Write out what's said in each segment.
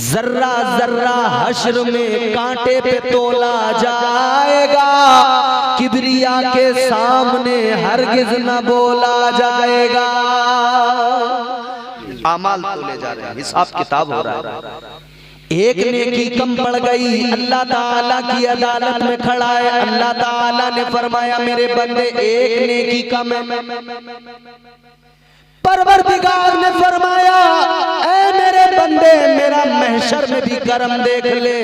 जर्रा जर्रा हश्र में कांटे पे तोला जाएगा, किबरिया के सामने हरगिज न बोला जाएगा। आमाल तोले जा रहे हैं, हिसाब किताब हो रहा है। एक नेकी कम पड़ गई, अल्लाह ताला की अदालत में खड़ा है। अल्लाह ताला ने फरमाया मेरे बंदे एक नेकी कम है। परवरदिगार ने फरमाया ऐ मेरे बंदे मेरा महशर में भी करम देख ले,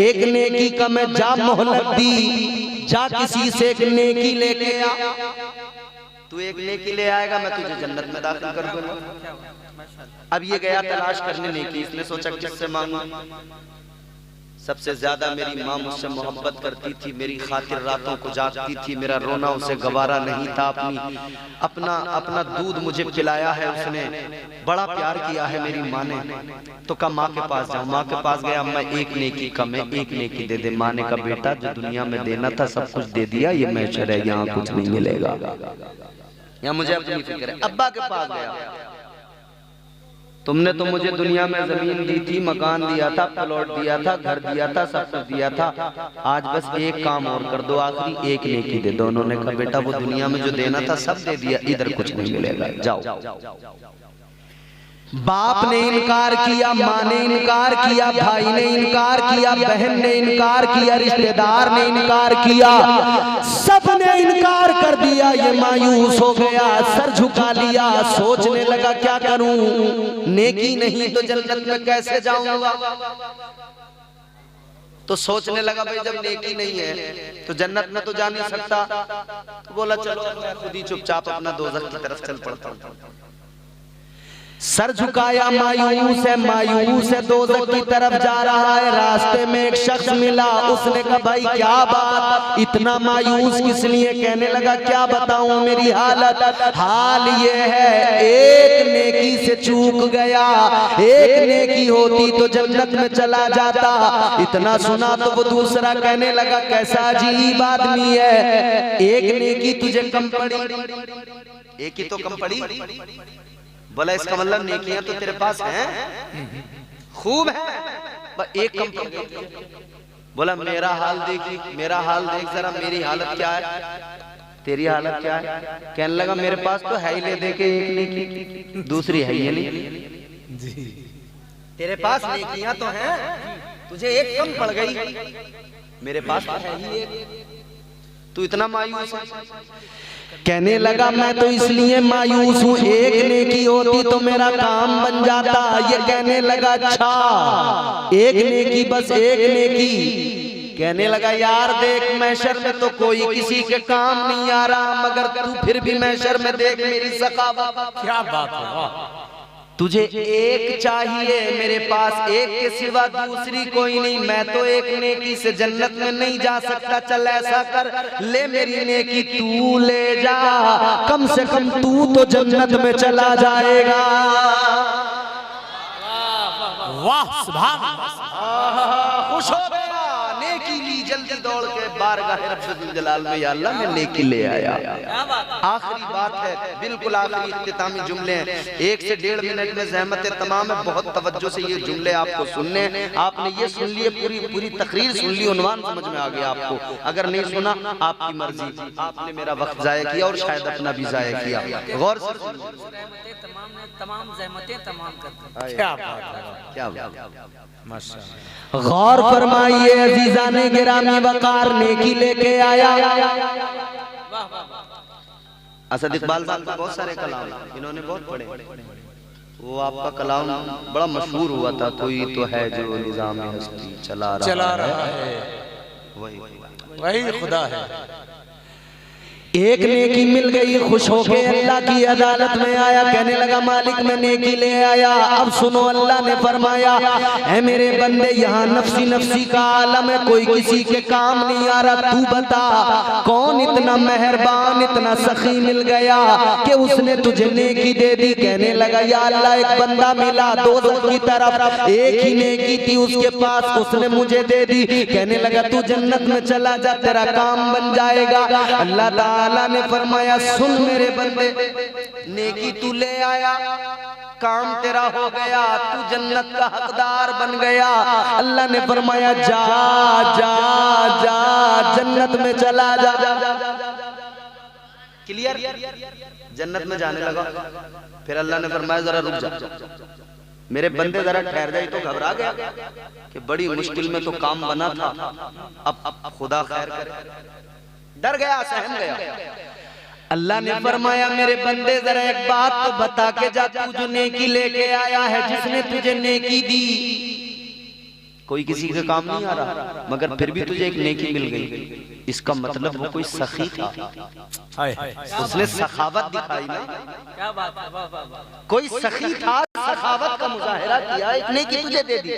एक नेकी कम है, जा मोहलत दी, जा किसी से एक नेकी लेके आ। तू एक नेकी ले आएगा, मैं तुझे जन्नत में दाखिल कर दूंगा। अब ये गया तलाश करने नेकी, इसने सोचा किससे मांगू। सबसे ज्यादा मेरी माँ मुझसे मोहब्बत करती थी, मेरी खातिर रातों को जागती थी, मेरा रोना उसे गवारा नहीं था। अपना दूध मुझे पिलाया है उसने, बड़ा प्यार किया है मेरी माँ ने। तो कहा माँ के पास जाऊँ। माँ के पास गया, अम्मा एक नेकी कम है, एक नेकी दे दे। माँ ने कहा बेटा जो दुनिया में देना था सब कुछ दे दिया, ये महशर है, यहाँ कुछ नहीं मिलेगा, यहाँ मुझे अपनी फिक्र है। अब्बा के पास गया, तुमने तो मुझे दुनिया में जमीन दी थी, मकान दिया था, प्लॉट दिया था, घर दिया था, सब कुछ दिया था, आज बस एक काम और कर दो, आखिरी एक नेकी दे दो। उन्होंने कहा बेटा वो दुनिया में जो देना था सब दे दिया, इधर कुछ नहीं मिलेगा, जाओ। बाप ने इनकार किया, माँ ने इनकार किया, भाई ने इनकार किया, बहन ने इनकार किया, रिश्तेदार ने इनकार किया, सब ने इनकार कर दिया। ये मायूस हो गया, सर झुका लिया, सोचने लगा क्या करूं, नेकी नहीं तो जन्नत में कैसे जाऊंगा। तो सोचने लगा भाई जब नेकी नहीं है तो जन्नत में तो जा नहीं सकता। तो बोला चलो मैं खुद ही चुपचाप अपना दोज़ख की तरफ चल पड़ता हूं। सर झुकाया, मायूस है, दोज़ख की तरफ जा रहा है। रास्ते में एक शख्स मिला, उसने कहा भाई क्या बात, इतना मायूस किस लिए। कहने लगा क्या बताऊं मेरी हालत, हाल ये है एक नेकी से चूक गया, एक नेकी होती तो जन्नत में चला जाता। इतना सुना तो वो दूसरा कहने लगा कैसा अजीब आदमी है, एक नेकी तुझे कम पड़ी, एक ही तो कम पड़ी। बोला इसका मतलब नेकियां तो तेरे पास हैं, खूब है, पर एक कम। बोला मेरा हाल देखी, मेरा हाल देख जरा, मेरी हालत क्या है, तेरी हालत क्या है। कहने लगा मेरे पास तो है ही ले दे के एक नेकी, दूसरी है ये नहीं। तेरे पास नेकियां तो हैं, तुझे एक कम पड़ गई, मेरे पास तो है ही एक, तू इतना मायूस है। कहने लगा मैं तो इसलिए मायूस हूँ, एक नेकी होती तो मेरा काम बन जाता। ये कहने लगा अच्छा एक नेकी, बस एक नेकी। कहने लगा यार देख महशर में तो कोई किसी के काम नहीं आ रहा, मगर तू फिर भी महशर में देख मेरी सखावत। क्या बात है, तुझे एक चाहिए, मेरे पास एक के सिवा दूसरी कोई नहीं, मैं तो एक नेकी से जन्नत में नहीं जा सकता। चल ऐसा कर, ले मेरी नेकी तू ले जा, कम से कम तू तो जन्नत में चला जाएगा। वाह सुभान अल्लाह, खुश हो गया, नेकी ली जल्दी दौड़ के बारगाह रब्बुल जलाल में, या अल्लाह मैं नेकी ले आया। आखिरी बात है, बिल्कुल आखिरी इख्तितामी जुमले हैं, 1 से 1.5 मिनट में ज़हमत तमाम है, बहुत तवज्जो से ये जुमले आपको सुनने। आपने ये सुन लिए, पूरी तकरीर सुन ली, उन्वान समझ में आ गया आपको। अगर नहीं सुना आपकी मर्जी, आपने मेरा वक्त ज़ाया किया और शायद अपना भी ज़ाया किया। गौर से तमाम ज़हमतें तमाम करते। क्या बात है, क्या बात, माशाअल्लाह। गौर फरमाइए अजीज़ाने गिरामी, वकार नेकी लेके आया। असद इकबाल साहब के बहुत सारे कलाम इन्होंने बहुत पढ़े। वो आपका कलाम बड़ा मशहूर हुआ था, कोई तो है जो निजाम हस्ती चला रहा है, वही खुदा है। एक नेकी मिल गई, खुश होके अल्लाह की अदालत में आया, कहने लगा मालिक मैं नेकी ले आया। अब सुनो, अल्लाह ने फरमाया ऐ मेरे बंदे यहाँ नफ्सी नफ्सी का आलम है, कोई किसी के काम नहीं आ रहा, तू बता कौन इतना मेहरबान इतना सखी मिल गया कि उसने तुझे नेकी दे दी। कहने लगा या अल्लाह एक बंदा मिला दोज़ख की तरफ, एक ही नेकी थी उसके पास, उसने मुझे दे दी। कहने लगा तू जन्नत में चला जा, तेरा काम बन जाएगा। अल्लाह ताला ने फरमाया सुन मेरे बंदे, नेकी तू ले आया, काम तेरा हो गया, तू जन्नत का हकदार बन गया। अल्लाह ने फरमाया जा जा जा जन्नत में चला जा। क्लियर? जन्नत में जाने लगा। फिर अल्लाह ने फरमाया जरा रुक जा, मेरे बंदे जरा ठहर जाए। तो घबरा गया कि बड़ी मुश्किल में तो काम बना था, अब खुदा खैर करे। डर गया, सहम गया। अल्लाह ने फरमाया मेरे बंदे जरा एक बात तो बता के जा, तू जो नेकी लेके आया है, जिसने तुझे नेकी दी, कोई किसी के काम नहीं आ रहा मगर फिर भी तुझे एक नेकी मिल गई, इसका मतलब वो कोई सखी था, उसने सखावत दिखाई ना। क्या बात है, वाह वाह वाह। कोई सखी था, सखावत का मुजाहिरा किया, एक नेकी तुझे दे दी।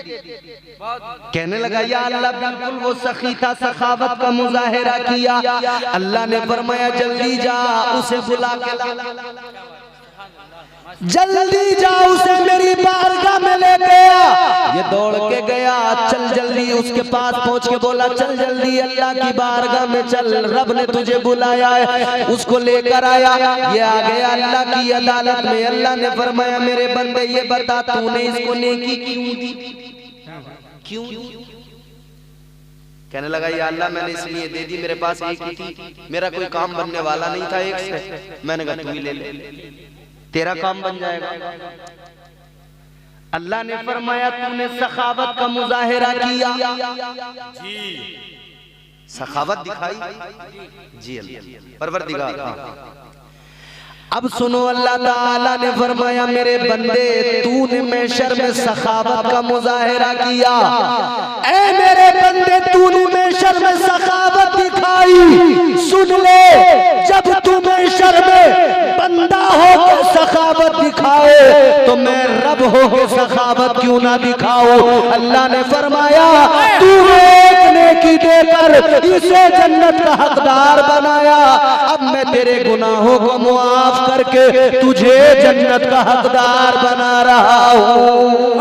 कहने लगा या अल्लाह बिल्कुल वो सखी था, सखावत का मुजाहिरा किया। अल्लाह ने फरमाया जल्दी जा उसे बुला के ला, जल्दी जा उसे मेरी बारगाह में ले गया। ये दौड़ के गया, चल जल्दी उसके पास पहुंच के बोला चल जल्दी अल्लाह की बारगाह में चल, रब ने तुझे बुलाया है। उसको लेकर आया, ये आ गया अल्लाह की अदालत में। अल्लाह ने फरमाया मेरे बंदे ये बता तूने इसको नेकी क्यों दी, क्यों? कहने लगा या अल्लाह मैंने इसलिए दे दी, मेरे पास एक ही थी, मेरा कोई काम बनने वाला नहीं था एक से, मैंने कहा तू ही ले ले, तेरा काम बन जाएगा। अल्लाह ने फरमाया तूने सखावत का मुजाहिरा किया, जी सखावत दिखाई, जी अल्लाह परवरदिगार। अब सुनो अल्लाह ताला ने फरमाया मेरे बंदे तूने महशर में सखावत का मुजाहिरा किया, ऐ मेरे बंदे तूने महशर में सखावत दिखाई। सुन ले, जब तू महशर में बंदा हो के सखावत दिखाए तो मैं रब हो के सखावत क्यों ना दिखाऊं। अल्लाह ने फरमाया तू एक नेकी देकर इसे जन्नत का हकदार बनाया, अब मैं तेरे गुनाहों को मुआफ करके तुझे जन्नत का हकदार बना रहा हूँ।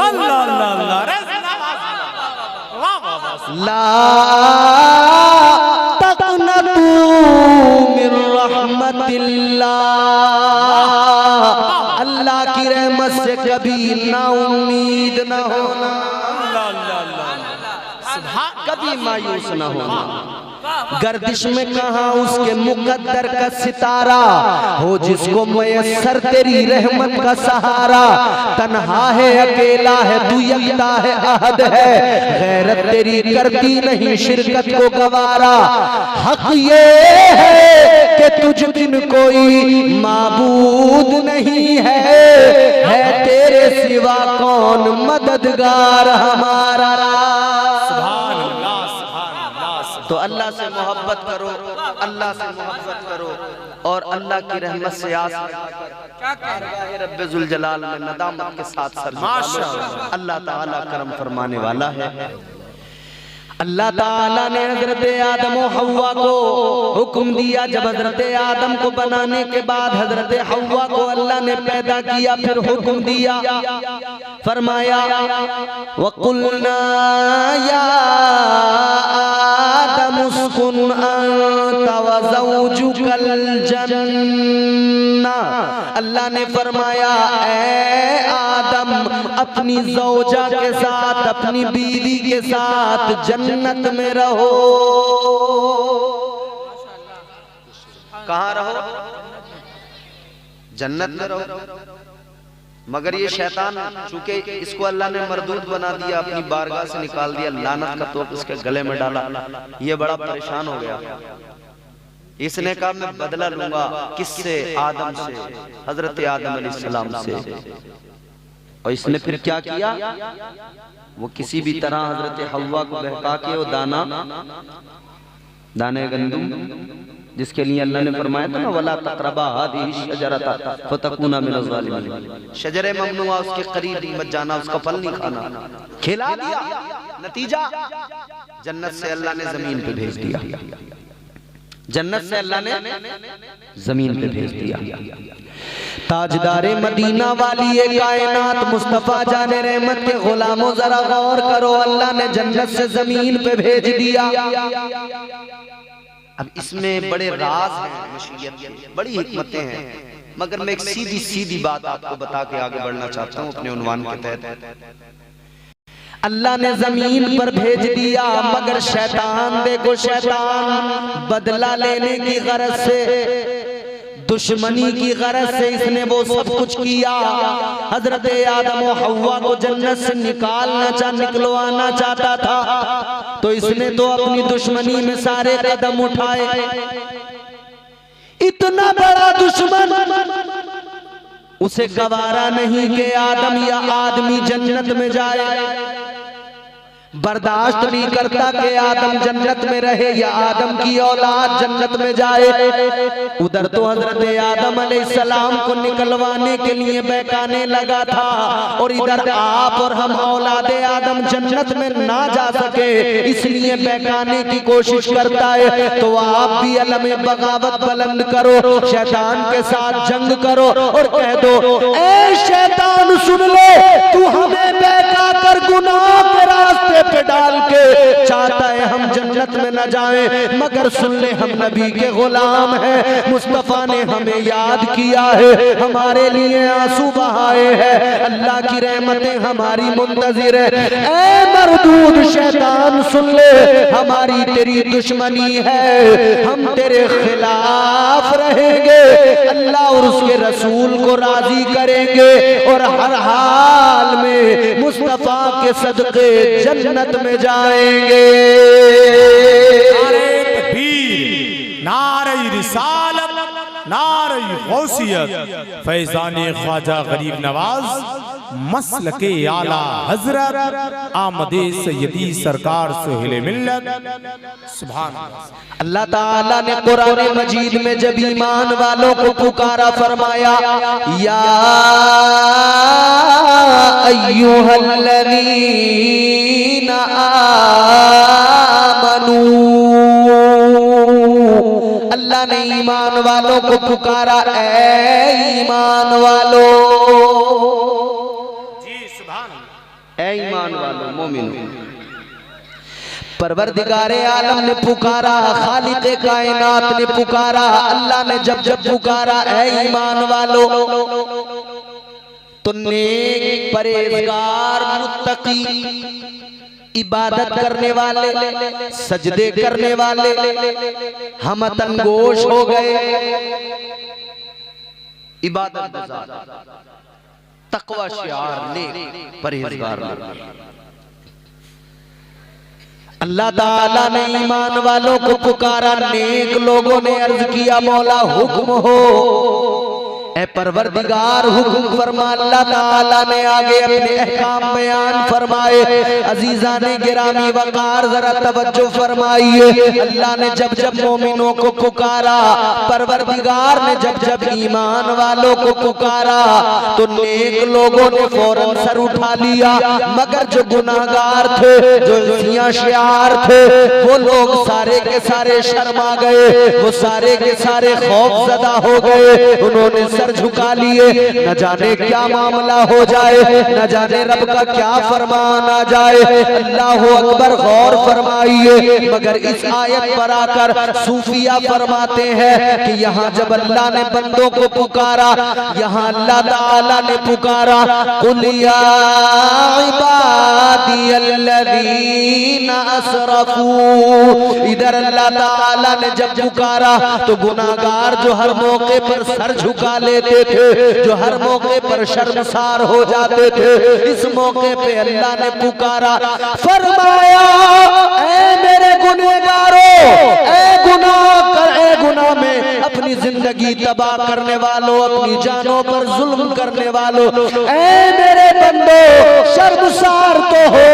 ला तक़नतू मिन रहमतिल्लाह, अल्लाह की रहमत से कभी ना उम्मीद न होना, कभी मायूस न होना। गर्दिश में कहा उसके मुकद्दर का सितारा हो, जिसको मयस्सर तेरी रहमत का सहारा। तन्हा है अकेला है तू यकता है अहद है, गैरत तेरी करती नहीं शिरकत को गवारा। हक ये है कि तुझ बिन कोई माबूद नहीं है तेरे सिवा कौन मददगार हमारा। तो अल्लाह से मोहब्बत करो, अल्लाह से मोहब्बत करो और अल्लाह की रहमत से आस रब्बे जुल जलाल में नदामत के साथ सर झुका लो। अल्लाह ताला करम फरमाने वाला है। अल्लाह ताला ने हजरत आदम और हव्वा को हुक्म दिया, जब हजरत आदम को बनाने के बाद हजरत हव्वा को अल्लाह ने पैदा किया, फिर हुक्म दिया, फरमाया वकुलना या आदम उस्कुन अंता व ज़ौजुकल जन्ना। अल्लाह ने फरमाया ऐ आदम अपनी ज़ौजा के साथ, अपनी बीवी के साथ जन्नत में रहो। कहाँ रहो? जन्नत में रहो। मगर ये शैतान चूंकि इसको अल्लाह ने मरदूद बना दिया, अपनी बारगाह से निकाल दिया, लानत का तोप इसके गले में डाला, ये बड़ा परेशान हो गया। इसने कहा मैं बदला लूंगा, किससे? आदम से, हजरत आदम अलैहिस्सलाम से। और इसने फिर क्या किया? वो किसी भी तरह हजरत हव्वा को बहका के वो दाने गंदुम, जिसके लिए अल्लाह ने फरमाया था ना वला तक़रबा हादिही शजरता फतकूना मिनज़ ज़ालिमीन, शजरे ममनुआ उसके करीब मत जाना, उसका फल नहीं खाना। खिला दिया, नतीजा जन्नत से अल्लाह ने जमीन पे भेज दिया, जन्नत से अल्लाह ने जमीन पे भेज दिया। ताजदारे मदीना वाली ये कायनात मुस्तफा जाने रहमत के गुलामों जरा गौर करो, अल्लाह ने जन्नत से जमीन पे भेज दिया। अब इसमें बड़े राज हैं, मशीयत के बड़ी हिकमतें हैं। मगर मैं एक सीधी सीधी बात आपको बता के आगे बढ़ना चाहता हूँ अपने उन्वान के तहत। अल्लाह ने जमीन पर भेज दिया, मगर शैतान, देखो शैतान बदला लेने की गरज से, दुश्मनी की गरज से इसने वो सब कुछ किया। हजरत आदम और हव्वा को जन्नत से निकलवाना चाहता था, तो इसने तो अपनी दुश्मनी में सारे कदम उठाए। इतना बड़ा दुश्मन उसे गवारा नहीं कि आदम या आदमी जन्नत में जाए, बर्दाश्त नहीं करता कि आदम जन्नत में रहे या आदम की औलाद जन्नत में जाए। उधर तो हजरत आदम अलैहिस्सलाम को निकलवाने के लिए बहकाने लगा था, और इधर आप और हम औलादे आदम जन्नत में ना जा सके इसलिए बहकाने की कोशिश करता है। तो आप भी अलम बगावत बुलंद करो, शैतान के साथ जंग करो और कह दो, ए शैतान सुन ले, तू हमें बहका कर गुनाह के रास्ते पे डाल के चाहता है हम जन्नत में न जाएं, मगर सुन ले हम नबी के गुलाम हैं, मुस्तफा ने हमें याद किया है, हमारे लिए आंसू बहाए हैं, अल्लाह की रहमतें हमारी मुंतजिर है। ए मरदूद शैतान सुन ले, हमारी तेरी दुश्मनी है, हम तेरे खिलाफ रहेंगे, अल्लाह और उसके रसूल को राजी करेंगे और हर हाल में मुस्तफा के सदके जन्नत में जाएंगे। नारे तकबीर, नारे रिसालत, नारे गौसियत, फैज़ाने ख्वाजा गरीब नवाज, मसलके आला हजरत, आमदे सय्यदी सरकार सोहेल मिल्लत। सुभान अल्लाह ताला ने कुरान मजीद में जब ईमान वालों को पुकारा फरमाया, या अय्युहल्लज़ीना आमनू, अल्लाह ने ईमान वालों को पुकारा, ऐ ईमान वालों, ऐ ईमान वालों मोमिनो। परवरदिगारे आलम ने पुकारा, खालिक़े कायनात ने पुकारा, अल्लाह ने जब जब पुकारा ऐ ईमान वालों, तो नेक, परहेजगार, मुत्तकी, इबादत करने वाले, सजदे करने वाले हम तनगोश हो गए। इबादत गुज़ार, तक़वा शिआर, नेक, परहेजगार लोग। अल्लाह ताला ने ईमान वालों को पुकारा, नेक लोगों ने अर्ज किया, मौला हुक्म हो, ए परवरदिगार हुक्म फरमा। अल्लाह ताला ने आगे अपने अहकाम बयान फरमाए। अजीज़ाने गिरामी वकार जरा तवज्जो फरमाइए। अल्लाह ने जब जब मोमिनों को पुकारा, परवरदिगार ने जब जब ईमान वालों को पुकारा, तो नेक लोगों ने फौरन सर उठा लिया, मगर जो गुनाहगार थे, जो जिया शियार थे, वो लोग सारे के सारे शर्मा गए, वो सारे के सारे खौफजदा हो गए, उन्होंने सर झुका लिए। न जाने क्या मामला हो जाए, न जाने रब का क्या फरमान आ जाए। अल्लाह अकबर, गौर फरमाइए। मगर इस आयत पर आकर सूफिया फरमाते हैं कि यहाँ जब अल्लाह ने बंदों को पुकारा, यहाँ अल्लाह ताला ने पुकारा, कुल या इबादियल्लज़ीना असरफू। इधर अल्लाह ताला ने जब पुकारा तो गुनाहगार जो हर मौके पर सर झुका लेते थे, जो हर मौके पर शर्मसार हो जाते थे, इस मौके पे अल्लाह ने पुकारा, फरमाया ऐ मेरे गुनहगारों, ऐ गुनाह में अपनी जिंदगी तबाह करने वालों, अपनी जानों पर जुल्म करने वालों, ऐ मेरे बंदो, शर्मसार तो हो,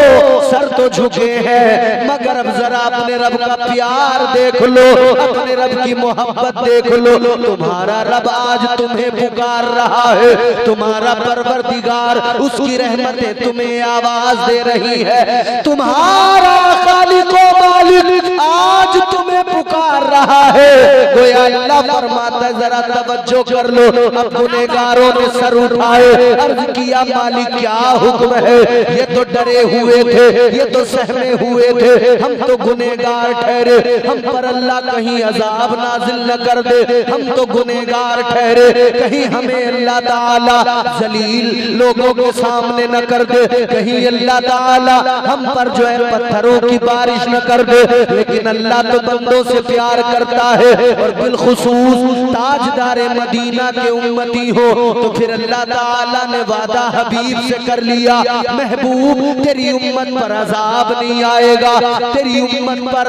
सर तो झुके हैं, मगर अब जरा अपने रब का प्यार देख लो, अपने रब की मोहब्बत देख लो। तुम्हारा रब आज तुम्हें पुकार रहा है, तुम्हारा परवरदिगार, उसकी रहमतें तुम्हें आवाज दे रही है, तुम्हारा खालिक व मालिक आज तुम्हें पुकार रहा है। गोया अल्लाह फरमाता है जरा तवज्जो कर लो। अब गुनहगारों ने सर उठाए, अर्ज किया मालिक क्या हुक्म है? ये तो डरे हुए थे, ये तो सहमे हुए थे, हम तो गुनहगार ठहरे, हम पर अल्लाह कहीं अजाब नाजिल न कर दे, हम तो गुनहगार ठहरे, कहीं हमें अल्लाह ताला जलील लोगों के सामने न कर दे, कहीं अल्लाह ताला हम पर जो है पत्थरों की बारिश न कर दे। लेकिन अल्लाह तो बंदों से प्यार करता है, और बिलखुसूस ताजदार मदीना के उम्मती हो तो फिर अल्लाह ताला ने वादा हबीब से कर लिया, महबूब तेरी उम्मत पर अजाब नहीं आएगा, तेरी उम्मत पर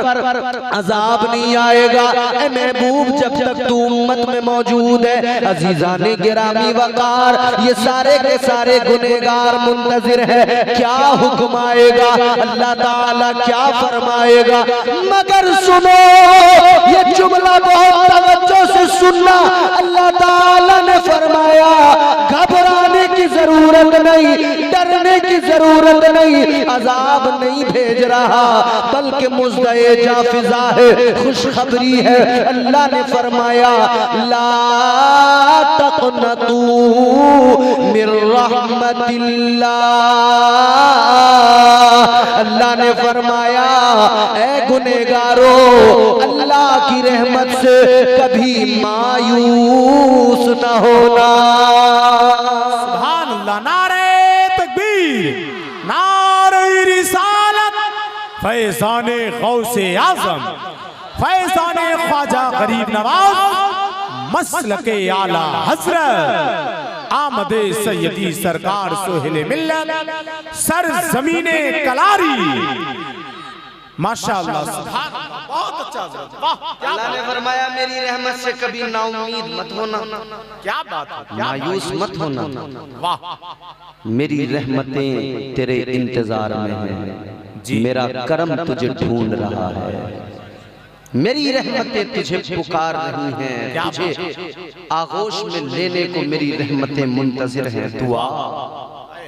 अजाब नहीं आएगा। ए महबूब जब तक तू उम्मत में मौजूद है, अजीजाने गिरामी वकार, ये सारे के सारे गुनहगार मुंतजिर है, क्या हुक्म आएगा, अल्लाह ताला क्या फरमाएगा। मगर सुनो, ये जुमला बहुत तवज्जो से सुनना। अल्लाह ताला ने फरमाया घबराने की जरूरत नहीं, डरने की जरूरत नहीं, अजाब नहीं भेज रहा, बल्कि मुज़्दए जाफिज़ा है, खुशखबरी है। अल्लाह ने फरमाया ला तक़नतू मिर रहमतिल्लाह। अल्लाह ने फरमाया ऐ गुनहगारो, अल्लाह की रहमत से कभी मायूस न होना। सुभान अल्लाह। नारे तकबीर, नारे रिसालत, फैज़ाने गौसे आज़म, फैज़ाने ख्वाजा गरीब नवाज, मसलके आला हज़रत आमदे सैयदी सरकार सोहेले मिल्लत, सर ज़मीने कलारी। माशाअल्लाह, सुभान अल्लाह, बहुत अच्छा हज़रत, वाह। अल्लाह ने फरमाया मेरी रहमत से कभी नाउम्मीद मत होना, क्या बात है, मायूस मत होना, वाह। मेरी रहमतें तेरे इंतजार में हैं, मेरा करम तुझे ढूंढ रहा है, मेरी रहमतें तुझे पुकार रही हैं, तुझे आगोश में लेने को मेरी रहमतें मुंतजिर हैं। तू आ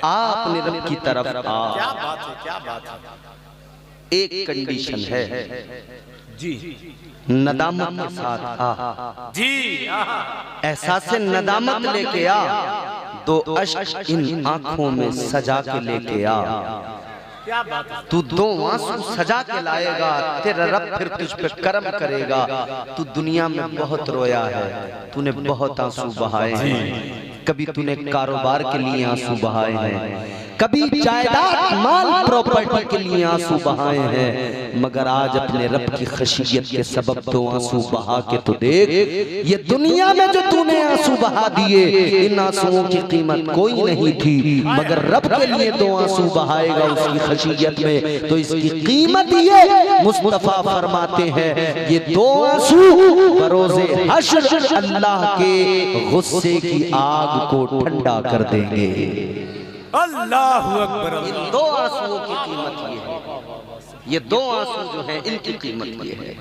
अपने रब की तरफ आ। क्या बात है, क्या बात है। एक कंडीशन है जी, नदामत के साथ आ जी, एहसास से नदामत लेके आ, दो अश्क इन आंखों में सजा के लेके आ। क्या बात है। तू दो आंसू सजा के लाएगा, तेरा रब फिर तुझ पे करम करेगा। तू दुनिया में बहुत रोया है, तूने बहुत आंसू बहाए हैं, कभी तूने कारोबार के लिए आंसू बहाए हैं, कभी जायदाद माल प्रॉपर्टी के लिए आंसू बहाए हैं, मगर आज अपने रब की खशियत के सबब तो आंसू बहा के तो देख। ये दुनिया में जो तूने आंसू बहा दिए, इन आंसुओं की कीमत कोई नहीं थी, मगर रब के लिए दो आंसू बहाएगा उसकी खशियत में, तो इसकी कीमत ये मुस्तफा फरमाते हैं, ये दो आंसू बरोज़े हश्र अल्लाह के गुस्से की आग को ठंडा कर देंगे। अल्लाहु अकबर। इन दो आंसुओं की कीमत ये है, ये दो आंसू जो है इनकी कीमत ये है।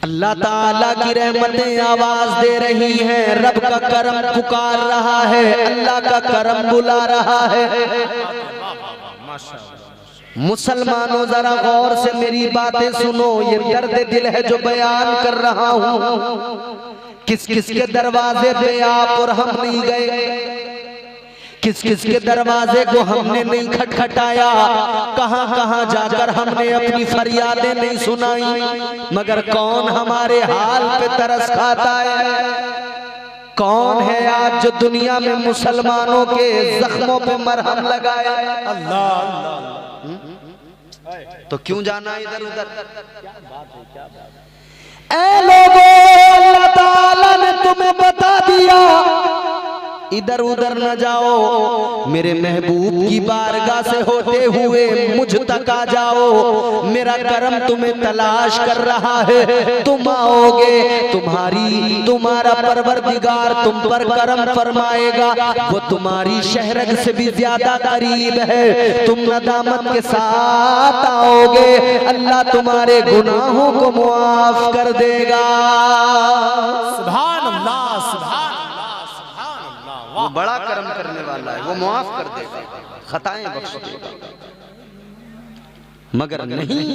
अल्लाह ताला की रहमतें आवाज दे रही हैं, रब का करम पुकार रहा है, अल्लाह का करम बुला रहा है। मुसलमानों जरा गौर से मेरी बातें सुनो, ये दर्द दिल है जो बयान कर रहा हूँ। किस किस के दरवाजे पे आप और हम नहीं गए, किस किस के दरवाजे को हमने नहीं खटखटाया, कहां कहां जाकर हमने अपनी फरियादें नहीं सुनाई, मगर कौन हमारे हाल पे तरस खाता है? कौन है आज जो दुनिया में मुसलमानों के जख्मों पे मरहम लगाए? अल्लाह। तो क्यों जाना इधर उधर? ऐ लोगों, अल्लाह ताला ने तुम्हें बता दिया इधर उधर न जाओ, मेरे महबूब की बारगाह से होते हुए मुझ तक आ जाओ। मेरा करम तुम्हें तलाश कर रहा है, तुम आओगे, तुम्हारा परवरदिगार तुम पर करम फरमाएगा। वो तुम्हारी शहरग से भी ज्यादा करीब है, तुम नदामत के साथ आओगे, अल्लाह तुम्हारे गुनाहों को मुआफ कर देगा। सुभान अल्लाह, वो बड़ा करम करने वाला है, वो मुआफ कर देगा, खताएं बख्श देगा। मगर नहीं,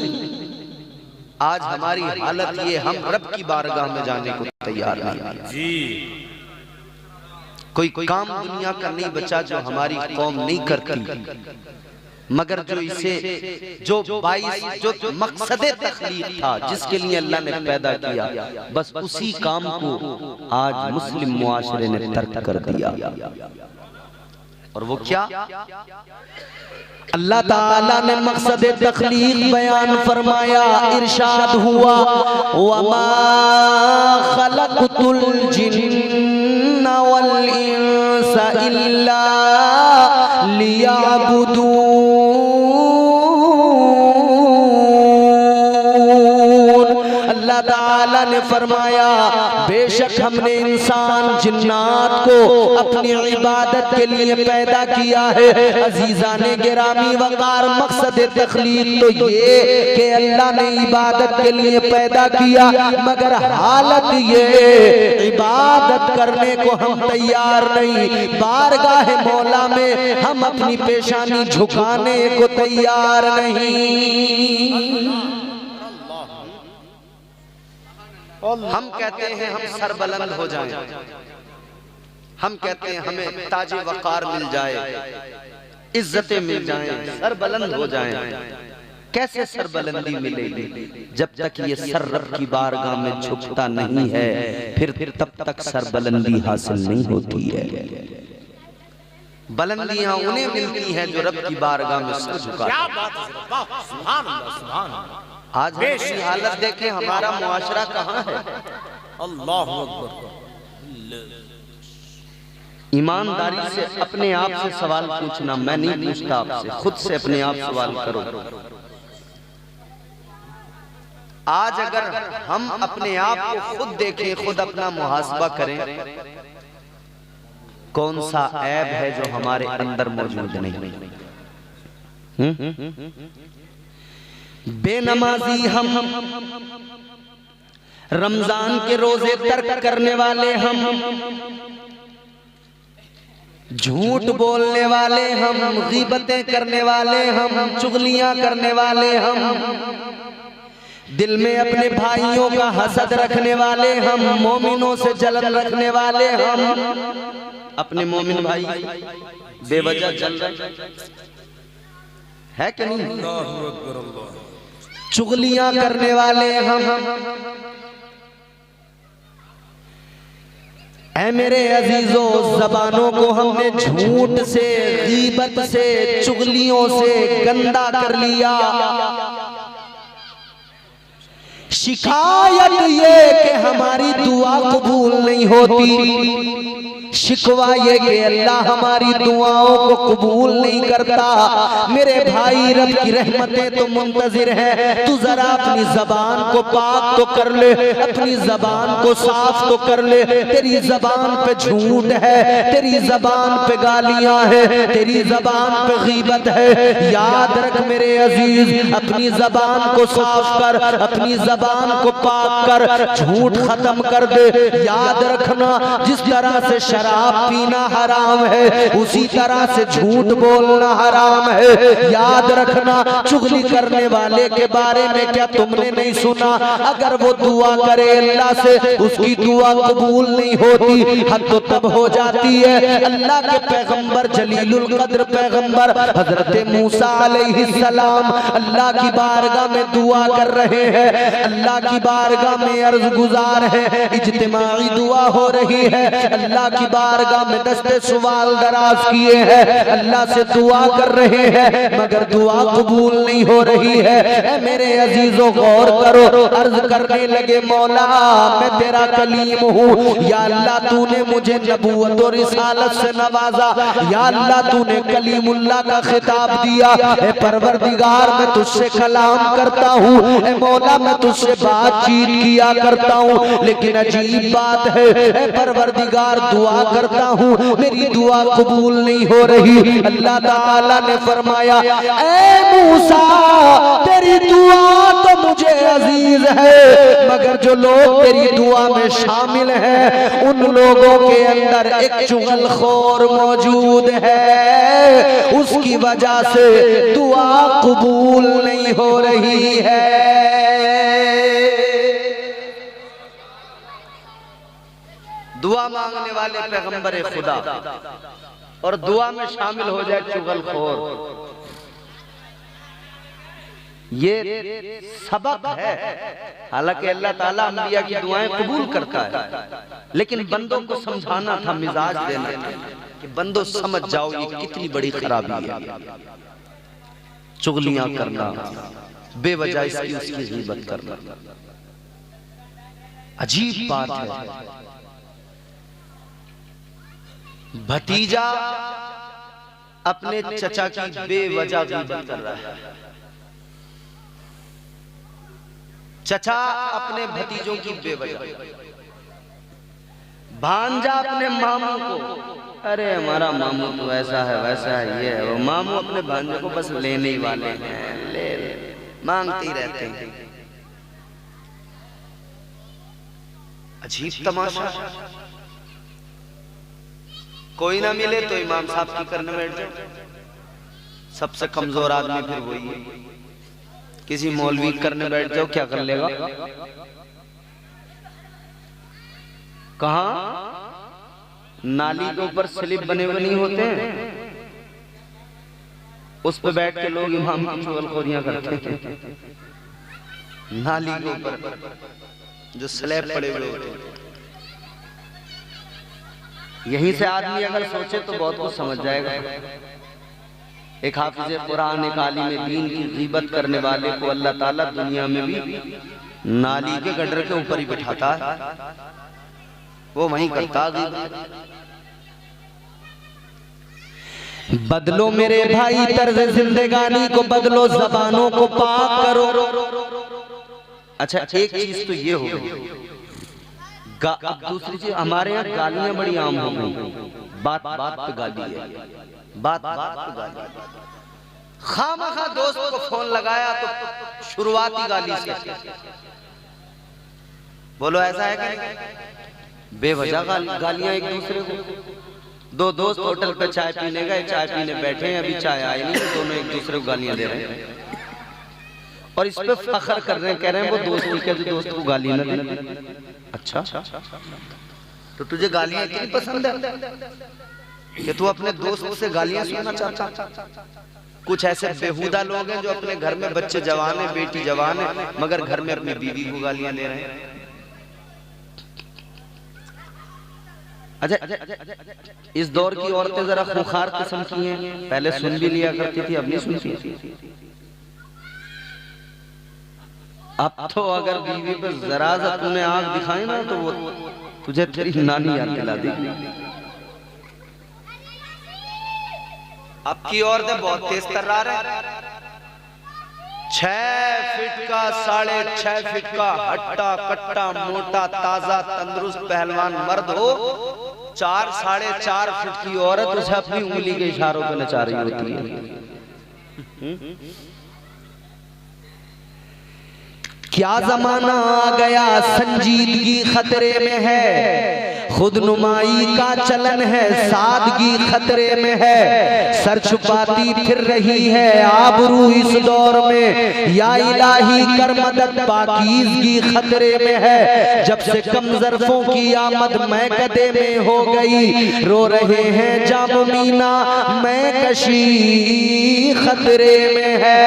आज हमारी हालत ये, हम रब की बारगाह में जाने को तैयार नहीं। जी कोई काम दुनिया का नहीं बचा जो हमारी कौम नहीं करती, मगर जो इसे जो मकसद तख्लीक था, जिसके लिए अल्लाह ने पैदा किया, बस उसी काम को आज मुस्लिम मुआशरे ने तर्क कर दिया। और वो क्या? अल्लाह ताला ने मकसद तख्लीक बयान फरमाया, इरशाद हुआ, वमा खलक़तुल जिन्ना वल इंसा इल्ला लियअबुदून। अल्लाह ताला ने फरमाया, बेशक हमने इंसान जिन्नात को अपनी इबादत के लिए पैदा किया है। अजीजाने गिरामी वकार, मकसद तख्लीक तो ये कि अल्लाह ने इबादत के लिए पैदा किया, मगर हालत ये इबादत करने को हम तैयार नहीं। बारगाह मौला में हम अपनी पेशानी झुकाने को तैयार नहीं। हम कहते हैं हम सरबलंद हो जाएं, हम कहते हैं हमें ताजे वकार मिल जाए, इज्जतें मिल जाएं, सरबलंद हो जाएं। कैसे सरबलंदी मिलेगी जब तक ये सर रब की बारगाह में झुकता नहीं है? फिर तब तक सरबलंदी हासिल नहीं होती है। बुलंदियां उन्हें मिलती हैं जो रब की बारगाह में सर झुका। क्या बात है, सुभान अल्लाह, सुभान अल्लाह। आज हमारी हालत देखें, हमारा मुआशरा कहाँ है? अल्लाहु अकबर। ईमानदारी से अपने आप से सवाल पूछना, मैं नहीं पूछता आपसे, खुद से अपने आप सवाल करो। आज अगर हम अपने आप को खुद देखें, खुद अपना मुहासबा करें, कौन सा ऐब है जो हमारे अंदर मौजूद नहीं? बेनमाजी हम, रमजान के रोजे तर्क करने वाले हम, झूठ बोलने वाले हम, गीबतें करने वाले हम, चुगलियां करने वाले हम, दिल में अपने भाइयों का हसद रखने वाले हम, मोमिनों से जलन रखने वाले हम। अपने मोमिन भाई बेवजह जल रहे है कि नहीं? चुगलियां करने वाले हम। ऐ मेरे अजीजों, जबानों को हमने झूठ से, गीबत से, चुगलियों से गंदा कर लिया। शिकायत ये कि हमारी दुआ कबूल नहीं होती, शिकवा ये कि अल्लाह हमारी दुआओं को कबूल नहीं करता। मेरे भाई, रब की रहमतें तो मुंतजिर है, तू जरा अपनी जबान को पाक तो कर ले, अपनी जबान को साफ तो कर ले। तेरी जबान पे झूठ है, तेरी जबान पे गालियां है, तेरी जबान पे गीबत है। याद रख मेरे अजीज, अपनी जबान को साफ कर, अपनी जबान को पाक कर, झूठ खत्म कर दे। याद रखना, जिस तरह से शराब पीना हराम है, उसी तरह से झूठ बोलना हराम है। याद रखना, चुगली करने वाले के बारे में क्या तुमने नहीं सुना? अगर वो दुआ करे अल्लाह से, उसकी दुआ कबूल नहीं होती। हद तो तब हो जाती है, अल्लाह के पैगंबर जलीलुल कद्र पैगंबर हजरत मूसा अलैहिस्सलाम अल्लाह की बारगाह में दुआ कर रहे हैं, अल्लाह की बारगाह में अर्ज गुजार है, इज्तिमाई दुआ हो रही है। अल्लाह की बारगाह में दस्ते सवाल दराज किए हैं, अल्लाह से दुआ कर रहे हैं, मगर दुआ कबूल नहीं हो रही है। ऐ मेरे अजीजों, गौर करो। अर्ज करने लगे, मौला मैं तेरा कलीम हूँ, या अल्लाह तूने मुझे नबूवत और रिसालत से नवाजा, या अल्लाह तूने कलीमुल्लाह का खिताब दिया। ऐ परवरदिगार, मैं तुझसे कलाम करता हूँ, ऐ मौला मैं तुझसे बातचीत किया करता हूँ, लेकिन अजीब बात है, ऐ परवरदिगार दुआ करता हूँ, मेरी दुआ कबूल नहीं हो रही। अल्लाह ताला ने फरमाया, ऐ मूसा तेरी दुआ तो मुझे अजीज है, मगर जो लोग तेरी दुआ में शामिल हैं, उन लोगों के अंदर एक चुगलखोर मौजूद है, उसकी वजह से दुआ कबूल नहीं हो रही है। मांगने वाले पैगंबर खुदा और दुआ में शामिल हो जाए चुगलखोर। ये सबक है। हालांकि अल्लाह ताला अंबिया की दुआएं कबूल करता है, लेकिन बंदों को समझाना था, मिजाज देना था कि बंदों समझ जाओ ये कितनी बड़ी खराबी है। चुगलियां करना, बेवजह इसकी उसकी गीबत करना, अजीब बात है। भतीजा अपने चचा की बेवजह गीबत कर रहा है, चचा अपने भतीजों की बेवजह, भांजा अपने मामू को, अरे हमारा मामू तो ऐसा है वैसा है ये है वो। मामू अपने भांजे को बस लेने ही वाले हैं, ले मांगते ही रहते हैं। अजीब तमाशा। कोई ना मिले तो इमाम साहब की करने बैठ जाओ। सबसे कमजोर आदमी फिर वही है। किसी मौलवी करने बैठ जाओ, क्या कर लेगा? कहां नाली के ऊपर स्लिप बने हुए नहीं होते हैं, उस पे बैठ के लोग इमाम की चुगलखोरियां करते हैं। नाली के ऊपर जो स्लैब पड़े हुए होते हैं, यहीं से आदमी अगर सोचे तो बहुत कुछ समझ जाएगा। एक हाफिज़े कुरान, एक आलिम दीन की गीबत करने वाले को अल्लाह ताला दुनिया में भी नाली के गटर के ऊपर ही बिठाता है, वो वहीं करता गीबत। बदलो मेरे भाई तर्ज जिंदगानी को, बदलो जबानों को पाक करो। अच्छा, एक चीज तो ये हो गई। अब दूसरी चीज, हमारे यहाँ गालियां बड़ी आम हो गई। बात बात पे गाली है, बात बात पे गाली। खामखा दोस्त को फोन लगाया तो शुरुआती गाली से, बोलो ऐसा है कि बेवजह गालियां एक दूसरे को। दो दोस्त होटल पे चाय पीने गए, चाय पीने बैठे हैं, अभी चाय आई नहीं, दोनों एक दूसरे को गालियां दे रहे हैं और इस पे फख्र कर रहे हैं, कह रहे हैं वो दोस्त के दोस्त को गालियां ना दे। अच्छा, तो तुझे गालियां इतनी पसंद है कि तू अपने दोस्त से गालियां सुनना चाहता? कुछ ऐसे बेहुदा लोग हैं जो अपने घर में बच्चे जवान है, बेटी जवान है, मगर घर में अपनी बीवी को गालियां दे रहे हैं। अच्छा, इस दौर की औरतें जरा खुखार किस्म की हैं, पहले सुन भी लिया करती थी, अब नहीं सुनती। अब तो अगर बीवी पे जरा सा तूने आंख दिखाई ना तो वो तुझे तेरी नानी याद दिला देगी। अब की औरतें बहुत तेज तर्रार है। 6 फीट का, 6.5 फीट का हट्टा कट्टा मोटा ताजा तंदुरुस्त पहलवान मर्द हो, 4 साढ़े 4 फीट की औरत उसे अपनी उंगली के इशारों पे नचा रही होती है। क्या जमाना आ गया, संजीदगी खतरे में है, खुद नुमाई का चलन है, सादगी खतरे में है, सर छुपाती फिर रही है आबरू इस दौर में, या इलाही कर मदद पाकीज़गी खतरे में है। जब से कम ज़र्फ़ों की आमद मैं कदे में हो गई, रो रहे हैं जाम मीना मैं कशी खतरे में है।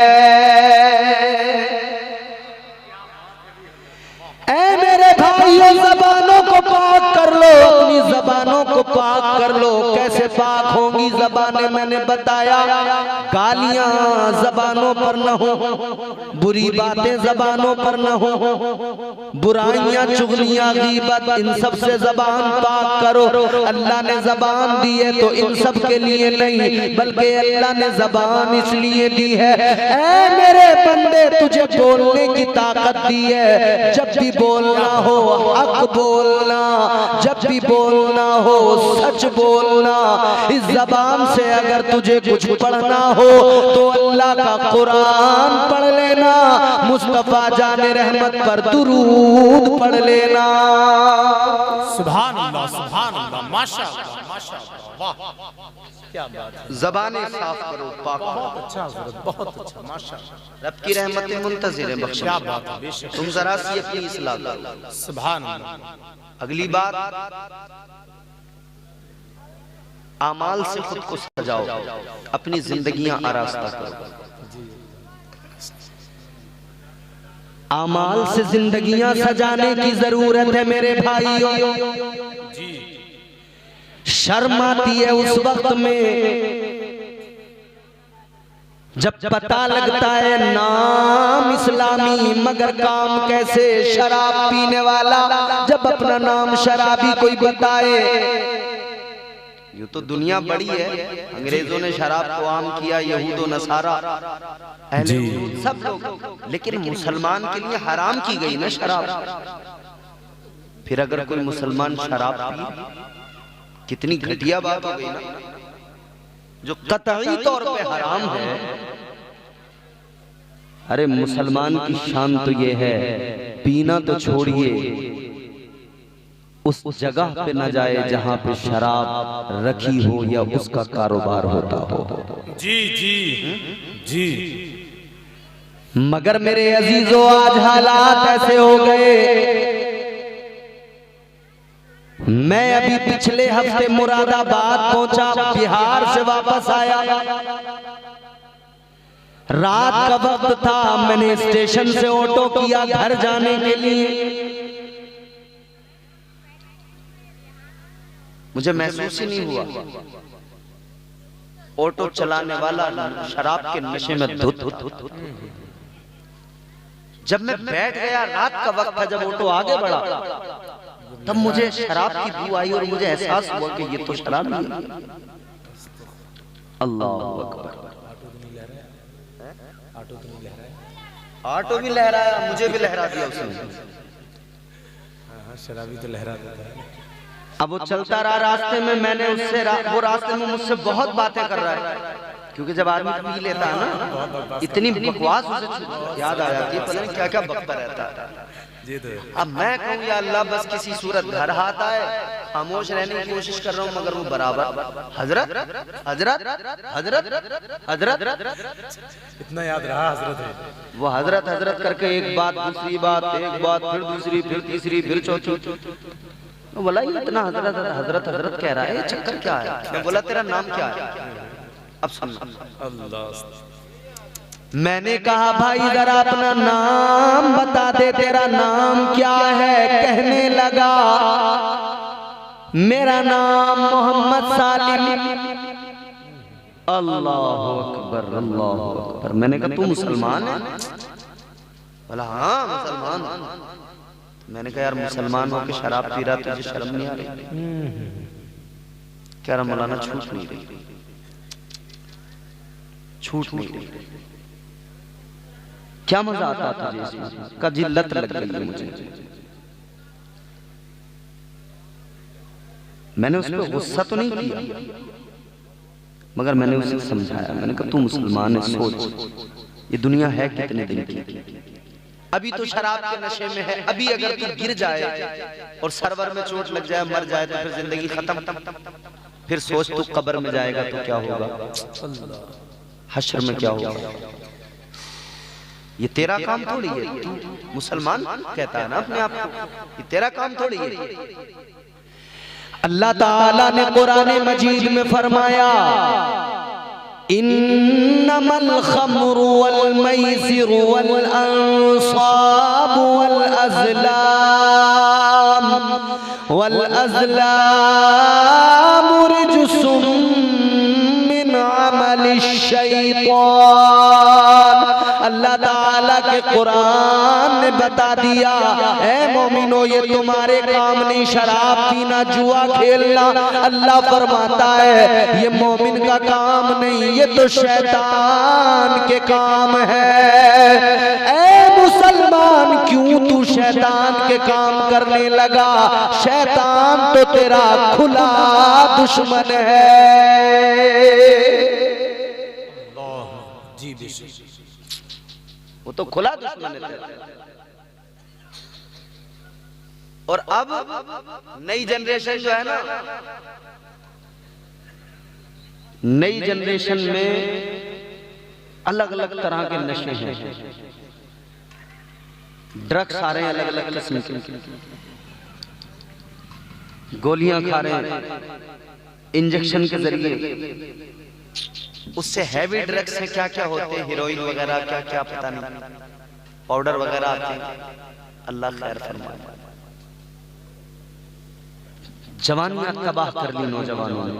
ऐ मेरे भाइयों, जबानों को पाक कर लो, अपनी जबानों को पाक कर लो। कैसे पाक होंगी जबानें? मैंने बताया, गालियां जबानों पर न हो, बुरी बातें जबानों पर न हो, बुराइयां चुगलियां गीबत, इन सब से जबान पाक करो। अल्लाह ने जबान दी है तो इन सब के लिए नहीं, बल्कि अल्लाह ने जबान इसलिए दी है, ऐ मेरे बंदे तुझे बोलने की ताकत दी है। जब भी बोलना हो हक बोलना, जब भी बोलना हो सच बोलना। इस जबान से अगर तुझे कुछ पढ़ना हो तो अल्लाह का कुरान पढ़ लेना, मुस्तफा जाने रहमत पर दुरूद पढ़ लेना। सुभान अल्लाह, सुभान अल्लाह, माशाअल्लाह, माशाअल्लाह, वाह क्या बात है। ज़बानें साफ करो, पाक करो। बहुत अच्छा हज़रत, बहुत अच्छा, माशाअल्लाह। रब की रहमतें मुंतज़िर हैं, बख्शिश। क्या बात है, बेशक। तुम जरा सी अपनी इस्लाह करो। सुभान अल्लाह। अगली बात, आमाल से खुद को सजाओ, अपनी जिंदगियां आरास्ता करो। आमाल से जिंदगियां सजाने की जरूरत है मेरे भाइयों। शर्म आती है उस वक्त में जब पता लगता है नाम इस्लामी मगर काम कैसे, शराब पीने वाला जब अपना नाम शराबी कोई बताए। यूं तो दुनिया बड़ी है, अंग्रेजों ने शराब को आम किया, यहूद नसारा अहले वजूद सब लोग, लेकिन मुसलमान के लिए हराम की गई ना शराब। फिर अगर कोई मुसलमान शराब पी, कितनी घटिया बात हो गई ना, जो कतई तौर पे हराम है। अरे मुसलमान की शान तो ये है, पीना तो छोड़िए, उस जगह पे न जाए जहां पे शराब रखी हो या उसका कारोबार होता हो। जी जी जी। मगर मेरे अजीजों आज हालात ऐसे हो गए। मैं अभी पिछले हफ्ते मुरादाबाद पहुंचा, बिहार से वापस आया। रात का वक्त था, मैंने स्टेशन से ऑटो किया घर जाने के लिए। मुझे महसूस ही नहीं हुआ, ऑटो चलाने वाला शराब के नशे में धुत। जब मैं बैठ गया, रात का वक्त था, जब ऑटो आगे बढ़ा, तब मुझे शराब की बू आई और मुझे एहसास हुआ कि ये तो शराब नहीं है। अल्लाह अकबर। ऑटो भी लहराया, मुझे भी लहरा दिया उसने। शराबी तो लहरा देता है। अब वो चलता रहा रास्ते में, मैंने उससे वो रास्ते में मुझसे बहुत बातें कर रहा है, क्योंकि जब आदमी पी लेता है ना, इतनी बकवास उसे याद आ जाती है, पता नहीं क्या क्या बकता रहता है। अब मैं कहूँ या अल्लाह बस किसी सूरत घर हाथ आए, खामोश रहने की कोशिश कर रहा हूँ, मगर वो बराबर हजरत हजरत हजरत हजरत इतना याद रहा हजरत है। वो हजरत हजरत करके एक बात दूसरी बात, एक बात फिर दूसरी फिर तीसरी फिर चौथी। तो बोला ये इतना हजरत हजरत हजरत कह रहा है, ये चक्कर क्या है? मैं बोला तेरा नाम क्या है? अब सुनना। अल्लाह। मैंने कहा भाई जरा अपना नाम बता दे, तेरा नाम क्या है? कहने लगा मेरा नाम मोहम्मद सालिम। अल्लाह अकबर अल्लाह अकबर। मैंने कहा तू मुसलमान है? बोला हाँ मुसलमान। मैंने कहा यार मुसलमान हो के शराब पी रहा, तुझे शर्म नहीं आ रही? कह रहा मौलाना छूट नहीं रही, छूट नहीं रही। क्या मजा आता तुझे इसमें? का जिल्लत लग गई है मुझे। मैंने उस पर गुस्सा तो नहीं किया, मगर मैंने उसे समझाया। मैंने कहा तू मुसलमान है, सोच ये दुनिया है कितने दिन की। अभी तो शराब के नशे में है, अभी अगर तू गिर जाए और सरवर में चोट लग जाए, मर जाए, तो फिर जिंदगी खत्म। फिर सोच तू कब्र में जाएगा तो क्या होगा, हश्र में क्या होगा। ये तेरा काम थोड़ी है, तू मुसलमान कहता है ना अपने आप को, ये तेरा काम थोड़ी है। अल्लाह ताला ने कुरान मजीद में फरमाया इन्नमल खम्रु वल मैसिरु वल अंसाबु वल अज़लामु रिज्सुम मिन अमलिश शैतान। अल्लाह ताला के कुरान ने बता दिया ऐ मोमिनो ये तुम्हारे काम नहीं, शराब पीना जुआ खेलना। अल्लाह फरमाता है ये मोमिन का काम नहीं, ये तो शैतान के काम है। ऐ मुसलमान क्यों तू शैतान के काम करने लगा? शैतान तो तेरा खुला दुश्मन है। जी बेशक, वो तो खुला दुश्मन है। और अब नई जनरेशन जो है ना, नई जनरेशन में अलग अलग तरह के नशे हैं, ड्रग्स आ रहे हैं अलग अलग किस्म के, गोलियां खा रहे हैं, इंजेक्शन के जरिए, उससे हैवी ड्रग्स हैं, क्या क्या होते हैं, हीरोइन वगैरह, क्या क्या पता नहीं, पाउडर वगैरह आते हैं। अल्लाह खैर फरमाए। जवानियां तबाह कर ली नौजवानों ने,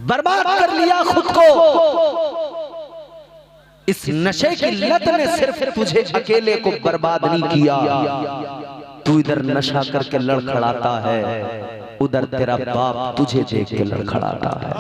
बर्बाद कर लिया खुद को। इस नशे की लत ने सिर्फ तुझे अकेले को बर्बाद नहीं किया, तू इधर नशा करके लड़खड़ाता है, उधर तेरा बाप तुझे देख के लड़खड़ाता है।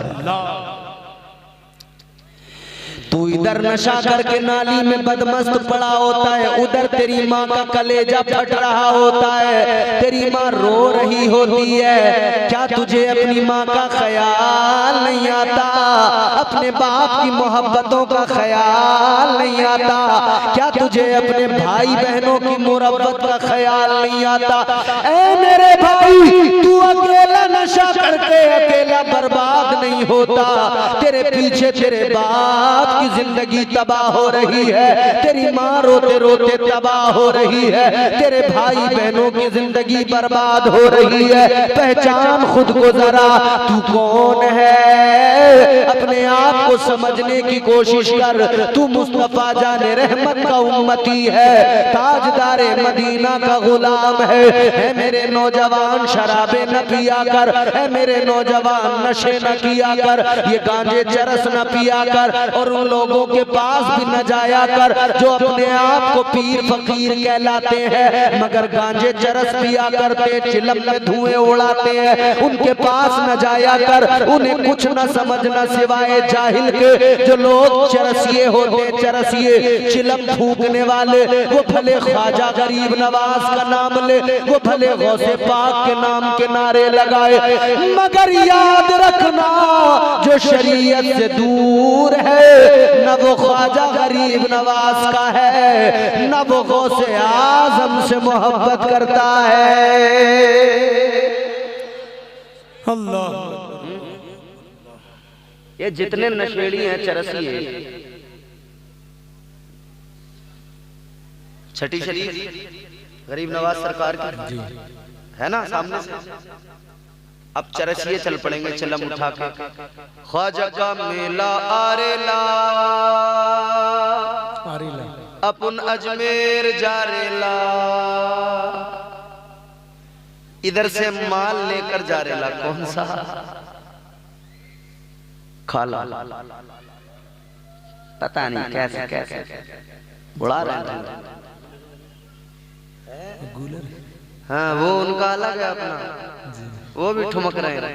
तू इधर नशा करके नाली में बदमस्त पड़ा होता है, उधर तेरी माँ का कलेजा फट रहा होता है, तेरी माँ रो रही होती है। क्या तुझे अपनी माँ का ख्याल नहीं आता? अपने बाप की मोहब्बतों का ख्याल नहीं आता? क्या तुझे अपने भाई बहनों की मुरब्बत का ख्याल नहीं आता? ऐ मेरे भाई, तू अकेला नशा करके अकेला बर्बाद नहीं होता, तेरे पीछे तेरे बाप की जिंदगी तबाह हो रही है, तेरी माँ रोते रोते तबाह हो रही है, तेरे भाई बहनों की जिंदगी बर्बाद हो रही है। पहचान खुद को जरा, तू कौन है? अपने आप को समझने की कोशिश कर। तू मुस्तफा जाने रहमत का उम्मती है, ताजदारे मदीना का गुलाम है। मेरे नौजवान शराबे न पिया कर, है मेरे नौजवान नशे न किया कर, ये गांजे चरस न पिया कर, और उन लोगों के पास भी न जाया कर जो अपने आप को पीर फकीर कहलाते हैं मगर गांजे चरस पिया करते, चिलम में धुएं उड़ाते हैं। उनके पास न जाया कर, उन्हें कुछ न समझना सिवाय जाहिल के। जो लोग चरसिए होते, चरसिए चिलम फूकने वाले, वो भले ख्वाजा गरीब नवाज का नाम ले, वो भले गौसे पाक के नाम के नारे लगाए, मगर याद रखना जो शरीयत से दूर है न वो ख्वाजा गरीब नवाज का है, न वो गौसे आजम से मोहब्बत करता है। अल्लाह। ये जितने नशेड़ी हैं, चरसिए, छठी शरीफ गरीब नवाज सरकार की है ना सामने से, अब चरसिए चल पड़ेंगे चिलम उठा के। ख्वाजा का मेला आरेला, अपन अजमेर जारेला, इधर से माल लेकर जारेला, कौन सा? खाला, पता नहीं कैसे कैसे बुला रहे हैं। हाँ, वो उनका अलग है अपना, वो भी ठुमक रहे हैं।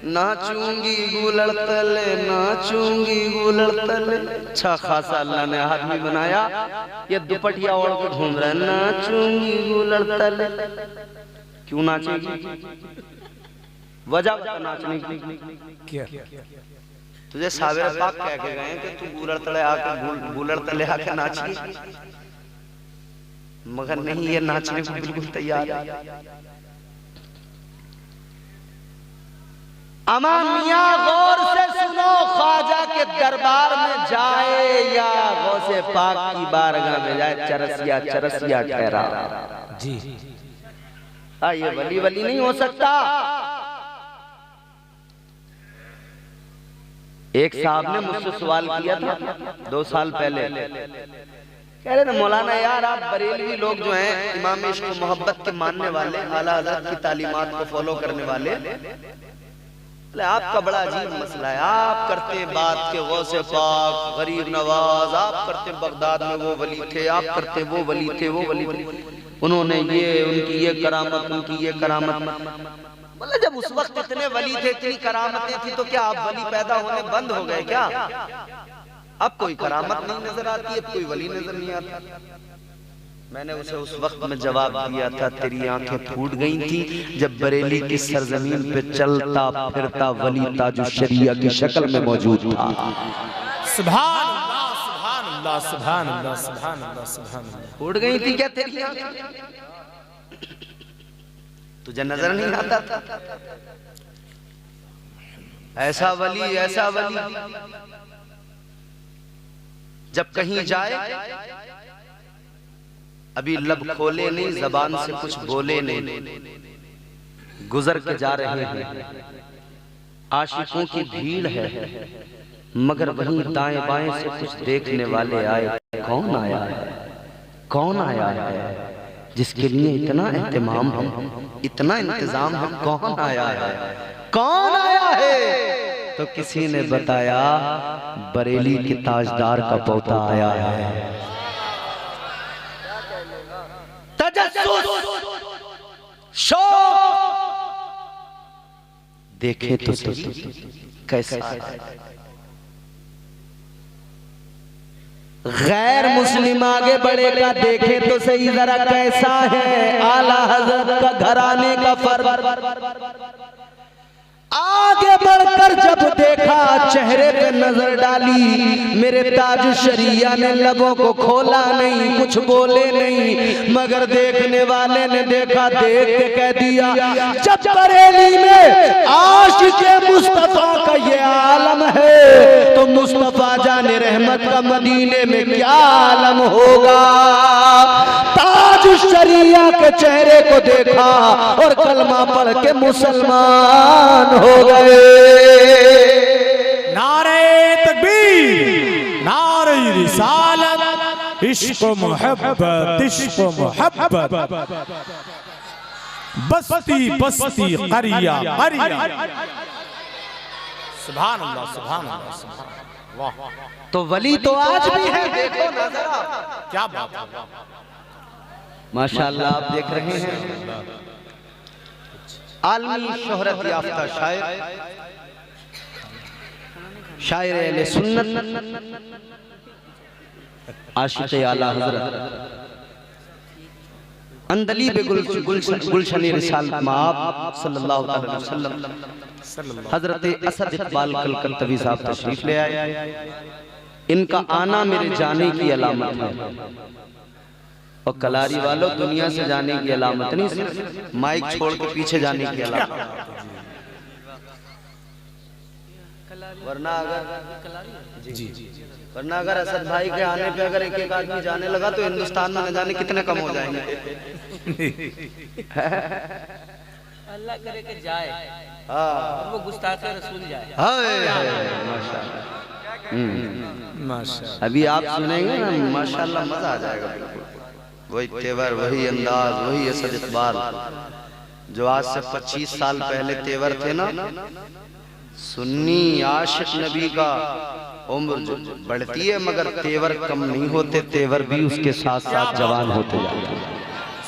नाचूंगी गुलड़ तले, नाचूंगी गुलड़ तले। अच्छा खासा अल्लाह ने आदमी बनाया, ये दुपट्टिया ओढ़ के घूम रहा है, नाचूंगी गुलड़ तले। क्यों नाचेगी? वजह नाचने की क्या? तुझे सावेर पाक कह के गए कि तू गुलड़ तले आके गुलड़ तले आके नाची, मगर नहीं, ये नाचने को बिल्कुल तैयार है। अमान मियां गौर से सुनो, ख्वाजा के दरबार में जाए या गौसे पाक की बारगाह में जाए, चरसिया चरसिया ठहरा जी। ये वली वली नहीं हो सकता। एक साहब ने मुझसे सवाल किया था 2 साल पहले, कह रहे थे मौलाना यार आप बरेलवी लोग जो हैं, इमाम इश्क मोहब्बत के मानने वाले, आला हज़रत की तालीमात को फॉलो करने वाले, आपका बड़ा अजीब मसला है। आप करते बात के गौसे पाक गरीब नवाज, आप करते बगदाद में वो वली थे, आप करते वो वली थे, वो वली थे, उन्होंने ये, उनकी ये करामत, उनकी ये करामत। मतलब जब उस वक्त इतने वली थे, इतनी करामतें थी, तो क्या आप वली पैदा होने बंद हो गए क्या? अब कोई करामत नहीं नजर आती, अब कोई वली नजर नहीं आता। मैंने उसे उस वक्त में जवाब दिया था, तेरी आंखें फूट गई थी जब बरेली की सरजमीन पे चलता फिरता वली ताजु शरिया की शक्ल में मौजूद था। सुभान अल्लाह, सुभान अल्लाह, सुभान अल्लाह, सुभान अल्लाह, सुभान अल्लाह। फूट गई थी क्या तेरी आंखें? तुझे नजर नहीं आता था? ऐसा वली, ऐसा वली जब कहीं जाए, अभी लब खोले नहीं, जबान से कुछ बोले नहीं, गुजर के जा रहे हैं, आशिकों की भीड़ है, मगर वहीं दाएं बाएं से कुछ देखने वाले आए। कौन आया है, कौन आया है जिसके लिए इतना एहतमाम है, इतना इंतजाम है? कौन आया है, कौन आया है? तो किसी ने बताया बरेली के ताजदार का पोता आया है। तजस्सुस, शौक, देखे तो कैसा है। गैर मुस्लिम आगे बढ़ेगा, देखे तो सही जरा कैसा है। आला हजरत का घराने का फर्ज। आगे बढ़कर जब देखा, चेहरे पे नजर डाली, मेरे ताज शरिया ने लबों को खोला नहीं, कुछ बोले नहीं, मगर देखने वाले ने देखा, देख के कह दिया, जब बरेली में आशिक़े मुस्तफा का ये आलम है तो मुस्तफा जाने रहमत का मदीने में क्या आलम होगा। ताज शरिया के चेहरे को देखा और कलमा पढ़ के मुसलमान हो गए। नारे तकबीर, नारे रिसालत, इश्क मोहब्बत, इश्क मोहब्बत, बस्ती बस्ती करिया करिया। सुभान अल्लाह, सुभान अल्लाह, सुभान अल्लाह। वाह, तो वली तो आज भी है, देखो ना जरा, क्या बात है। माशाअल्लाह। आप देख रहे हैं आलमी शोहरत याफ्ता शायर, शायर अहले सुन्नत, आशिक़े आला हज़रत, अंदलीब गुलशन रिसालत माब सल्लल्लाहु अलैहि वसल्लम हजरत असद इकबाल कलकत्तवी साहब तशरीफ ले आए। इनका आना मेरे जाने की अलामत है। और कलारी वालों, दुनिया से जाने की अलामत नहीं, सिर्फ माइक छोड़ के पीछे जाने की अलामत। वरना अगर जी वरना अगर असद भाई के आने पे अगर एक एक आदमी जाने लगा तो हिंदुस्तान में न जाने कितने कम हो जाएंगे। अल्लाह करे कि जाए, हाँ, वो गुस्ताखे रसूल जाए। माशाअल्लाह। अभी आप सुनेंगे ना, माशाअल्लाह, मजा आ जाएगा। बिल्कुल वही तेवर, वही अंदाज, वही असद इकबाल जो आज से 25 साल पहले तेवर थे ना। सुन्नी आशिक नबी का उम्र जो बढ़ती है मगर तेवर कम नहीं होते, तेवर भी उसके साथ साथ जवान होते जाते हैं।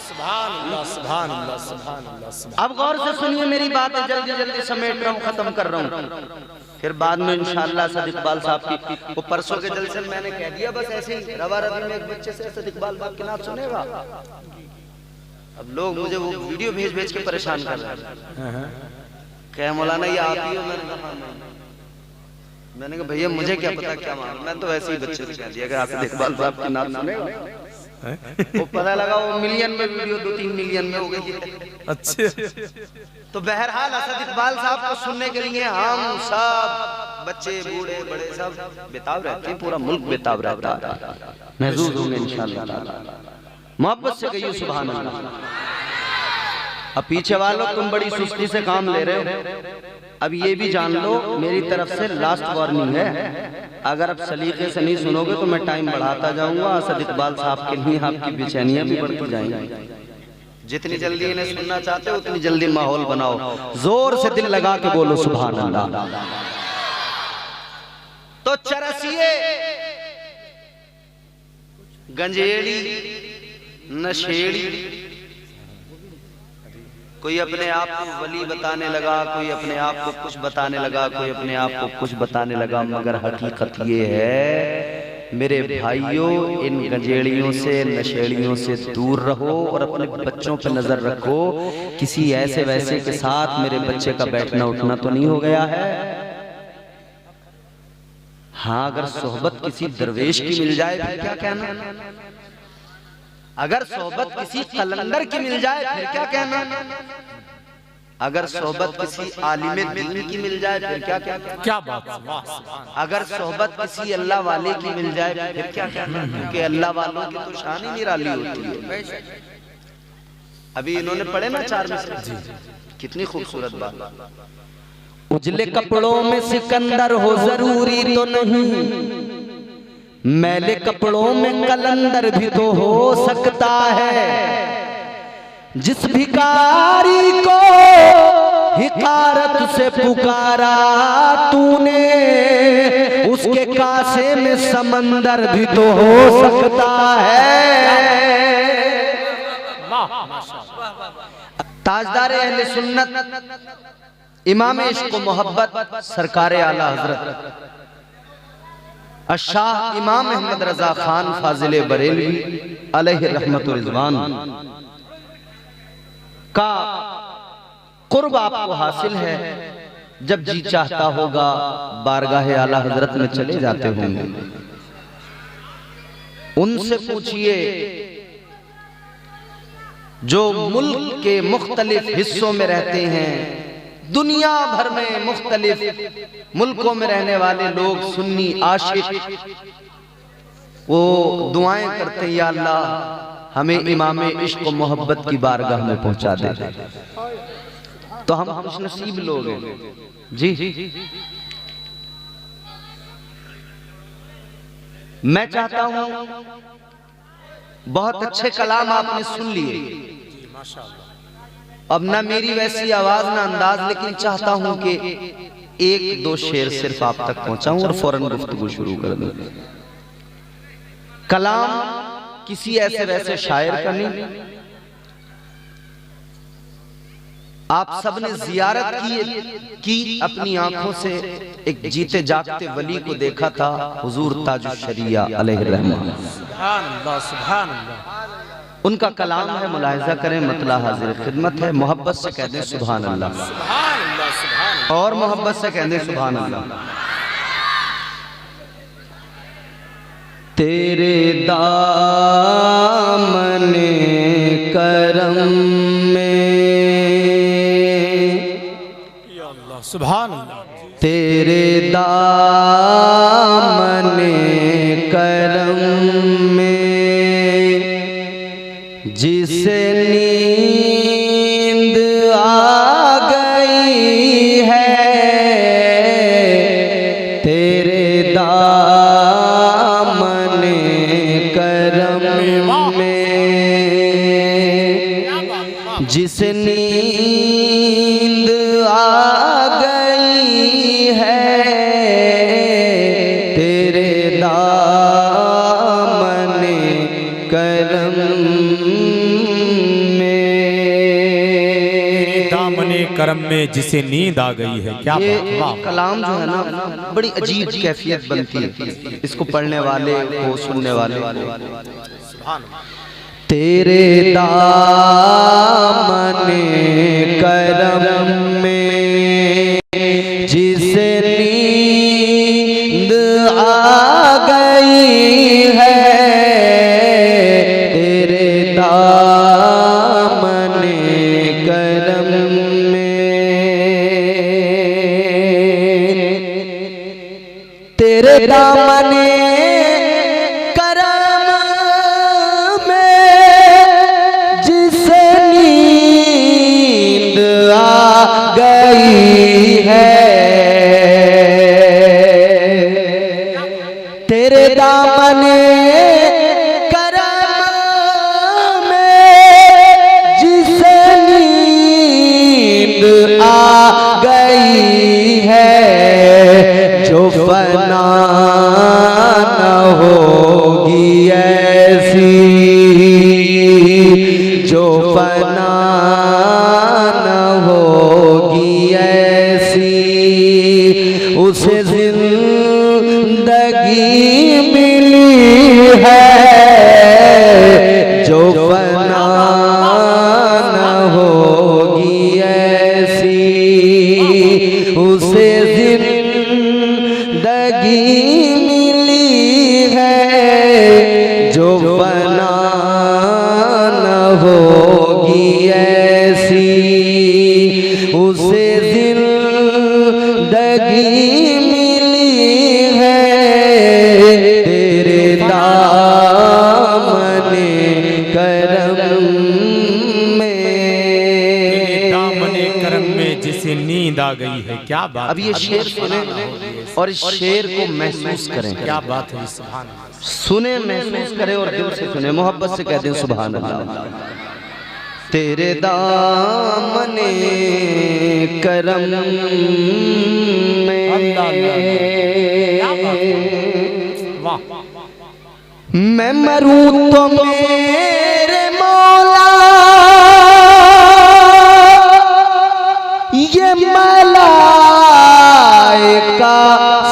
सुभान अल्लाह, सुभान अल्लाह, सुभान अल्लाह। अब गौर से सुनिए मेरी बात, जल्दी जल्दी समेट रहा हूँ, खत्म कर रहा हूँ, फिर बाद में इंशाअल्लाह असद इकबाल साहब की वो परसों के जलसे में मैंने कह दिया, बस ऐसे ही रवा रवी में एक बच्चे से असद इकबाल साहब की नात सुनेगा। अब लोग मुझे वो वीडियो भेज भेज के परेशान कर रहे हैं, कह मौलाना ये आप ही हो। मैंने कहा भैया मुझे क्या पता क्या मालूम, मैं तो वैसे ही बच्चे से कह दिया कि असद इकबाल साहब की नात सुनेगा। वो पता लगा वो मिलियन में वीडियो 2-3 मिलियन में हो गई। अच्छे। तो बहरहाल असद इकबाल साहब को सुनने के लिए हम सब बच्चे बूढ़े बड़े सब बेताब रहते हैं, पूरा मुल्क बेताब रहता है। महजूज होंगे इंशाअल्लाह। मोहब्बत से कहिए सुभान अल्लाह। अब पीछे वालों तुम बड़ी सुस्ती से काम ले रहे हो, अब ये भी जान लो मेरी तरफ से लास्ट वार्निंग है। अगर आप सलीके से नहीं सुनोगे तो मैं टाइम बढ़ाता जाऊंगा। असद इकबाल साहब के लिए आपकी बेचैनियां भी बढ़ती जाएंगी। जितनी जल्दी इन्हें सुनना चाहते हो उतनी जल्दी माहौल बनाओ, जोर से दिल लगा के बोलो सुभान अल्लाह। तो चरसिए, गंजेड़ी, नशेड़ी, कोई अपने आप को वली बताने लगा, कोई अपने आप को कुछ बताने लगा, कोई अपने आप को कुछ बताने लगा, मगर हकीकत ये है मेरे भाइयों, इन गंजेड़ियों से नशेड़ियों से दूर रहो और अपने बच्चों पर नजर रखो। किसी ऐसे वैसे के साथ मेरे बच्चे का बैठना उठना तो नहीं हो गया है। हाँ, अगर सोहबत किसी दरवेश की मिल जाए फिर क्या कहना, अगर सोहबत किसी कलंदर की मिल जाए फिर क्या कहना, अगर सोहबत किसी आलिम दीन की मिल जाए फिर क्या कहना, क्या बात है, वाह सुभान। अगर सोहबत किसी अल्लाह वाले की मिल जाए फिर क्या कहना, क्योंकि अल्लाह वालों की तो शान ही निराली होती है। अभी इन्होंने पढ़े ना 4 मिसरे, कितनी खूबसूरत बात। उजले कपड़ों में सिकंदर हो जरूरी तो नहीं, मैले कपड़ों में कलंदर भी तो हो सकता है। जिस भिखारी को हिकारत से पुकारा तूने, उसके कासे में समंदर भी तो हो सकता है। ताजदार अहले सुन्नत इमाम इश्क मोहब्बत सरकार आला हजरत अशाह इमाम अहमद रजा खान फाजिल बरेलवी अलैहि रहमत व रिज़वान का कुर्ब आपको हासिल है। जब जी चाहता होगा बारगाह आला हजरत में चले जाते होंगे, उनसे पूछिए जो मुल्क के मुख्तलिफ हिस्सों में रहते हैं, दुनिया भर में मुख्तलिफ मुल्कों में रहने वाले लोग सुन्नी आशिक, वो दुआएं करते हैं या अल्लाह हमें इमाम इश्क मोहब्बत की बारगाह में पहुंचा दे। तो हम खुशनसीब लोग हैं जी। मैं चाहता हूं, बहुत अच्छे कलाम आपने सुन लिए, अब ना मेरी वैसी आवाज ना अंदाज, लेकिन चाहता हूं कि एक दो शेर सिर्फ आप तक पहुंचाऊं और फौरन गुफ्तगू शुरू कर दूं। कलाम किसी ऐसे वैसे शायर का नहीं, आप सबने जियारत की अपनी आंखों से एक जीते जागते वली को देखा था, हुजूर ताजुश शरिया अलैहि रहमत। सुभान अल्लाह, सुभान अल्लाह। उनका कलाम है, मुलाहिजा करें, मतला हाजिर खिदमत है। मोहब्बत से कह दें सुभान अल्लाह, सुभान अल्लाह, सुभान अल्लाह। और मोहब्बत से कह दें सुभान अल्लाह। तेरे दामने करम में, या अल्लाह, सुभान अल्लाह। तेरे दामने करम में जिसे नींद आ गई है, तेरे दामने करम में जिसे नींद आ गई है, तेरे दामने करम करम में जिसे नींद आ गई है। क्या ये बात, कलाम जो है ना, बड़ी अजीब कैफियत बनती है इसको पढ़ने वाले को, सुनने वाले को। तेरे दामने करम में जिसे नींद आ गई है, तेरे दामने करम तेरे दामने करम में जिसे नींद आ गई नींद आ गई है। क्या बात। अब ये शेर सुने और इस शेर को महसूस करें। क्या बात है। सुभान अल्लाह। सुने, महसूस करें और दिल से सुने, मोहब्बत से कह दें सुभान अल्लाह। तेरे दामने करम में वाह। मैं मरूं तो मेरे मौला ये मलाइका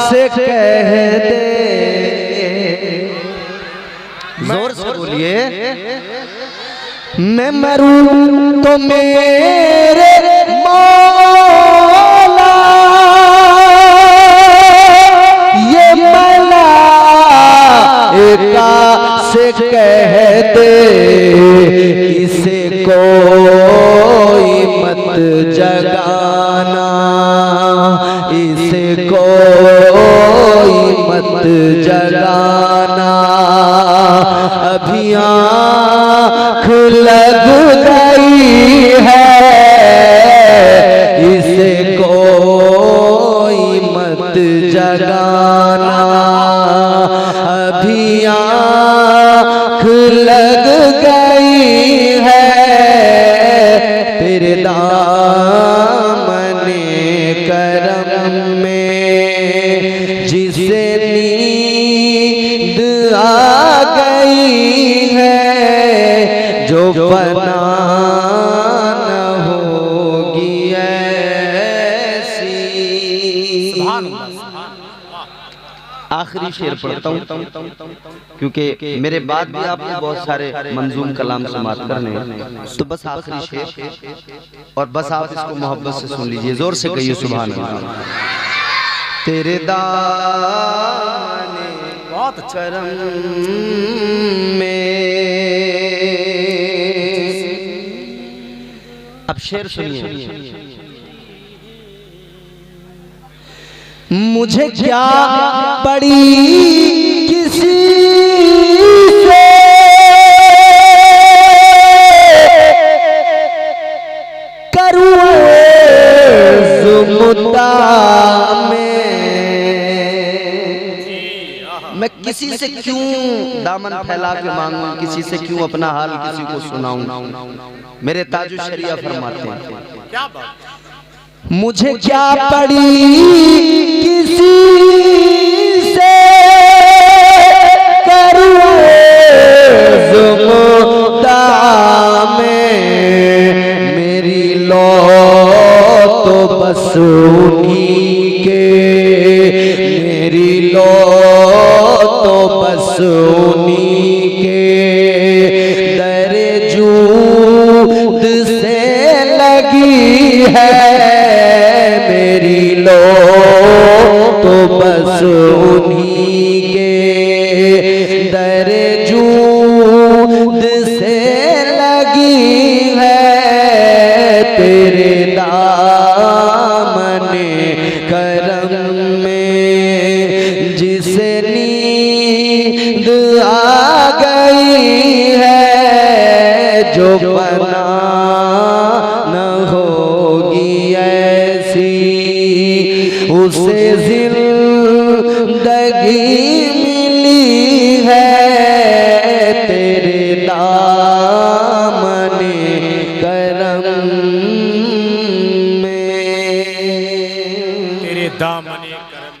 से कह दे। जोर से बोलिए। मैं मरूं तो मेरे मौला ये मलाइका से कह दे इसे कोई मत जगाना, इसे कोई मत जगाना। अभी आँख लग गई है इसे कोई मत जगाना। अभी आँख लग गई है तेरे दामने करम में। जिसे नींद आ गई है जो फना न होगी ऐसी। आखिरी शेर पढ़ता हूँ क्योंकि मेरे बाद भी आपको बहुत सारे मंजूम कलाम समात करने हैं, तो बस आखिरी शेर और बस आप इसको मोहब्बत से सुन लीजिए। जोर से कहिए सुभान अल्लाह। तेरे दामने बहुत अच्छा। करम में। अब शेर सुनिए। मुझे क्या पड़ी किसी से करूँ मुद्दा में। मैं किसी से क्यों दामन फैला के मांगूं, किसी से क्यों अपना हाल किसी को सुनाऊं। मेरे ताजु शरिया फरमाते हैं क्या बात। मुझे क्या पड़ी किसी से करूँ मुद्दा में। मेरी लो तो बस उन्हीं के, मेरी लो तो बस उन्हीं के दरे जूद से लगी है। मेरी लो तो बस उन्हीं के दरे जूद से लगी है। तेरे दामने करम में जिसे नींद आ गई है जो बना न होगी ऐसी उसे